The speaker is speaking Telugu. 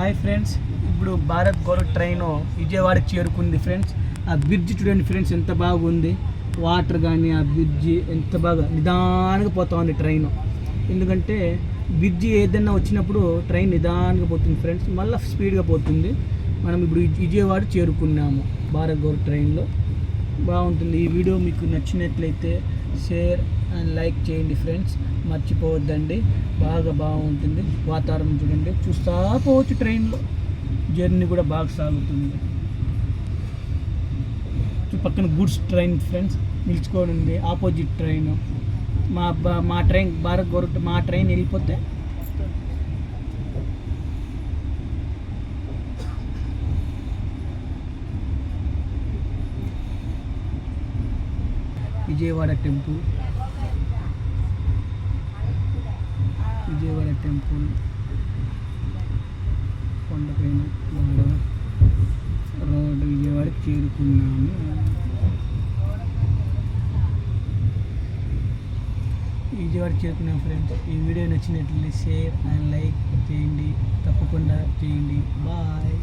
హాయ్ ఫ్రెండ్స్, ఇప్పుడు భారత్ గౌరవ్ ట్రైన్ విజయవాడకి చేరుకుంది ఫ్రెండ్స్. ఆ బ్రిడ్జ్ చూడండి ఫ్రెండ్స్, ఎంత బాగుంది. వాటర్ కానీ ఆ బ్రిడ్జి ఎంత బాగా నిదానంగా పోతా ఉంది ట్రైన్. ఎందుకంటే బ్రిడ్జి ఏదైనా వచ్చినప్పుడు ట్రైన్ నిదానంగా పోతుంది ఫ్రెండ్స్, మళ్ళీ స్పీడ్గా పోతుంది. మనం ఇప్పుడు విజయవాడ చేరుకున్నాము భారత్ గౌరవ్ ట్రైన్లో. బాగుంటుంది. ఈ వీడియో మీకు నచ్చినట్లయితే షేర్ అండ్ లైక్ చేయండి ఫ్రెండ్స్, మర్చిపోవద్దండి. బాగుంటుంది. వాతావరణం చూడండి, చూస్తా పోవచ్చు. ట్రైన్లో జర్నీ కూడా బాగా సాగుతుంది. పక్కన గూడ్స్ ట్రైన్ ఫ్రెండ్స్ నిలుచుకొని ఉంది. ఆపోజిట్ ట్రైన్ మా ట్రైన్ భారత్ గౌరవ్ మా ట్రైన్ వెళ్ళిపోతే విజయవాడ టెంపుల్ కొండపైన రోడ్ విజయవాడకి చేరుకున్నాము. ఫ్రెండ్స్. ఈ వీడియో నచ్చినట్లయితే షేర్ అండ్ లైక్ చేయండి, తప్పకుండా చేయండి. బాయ్.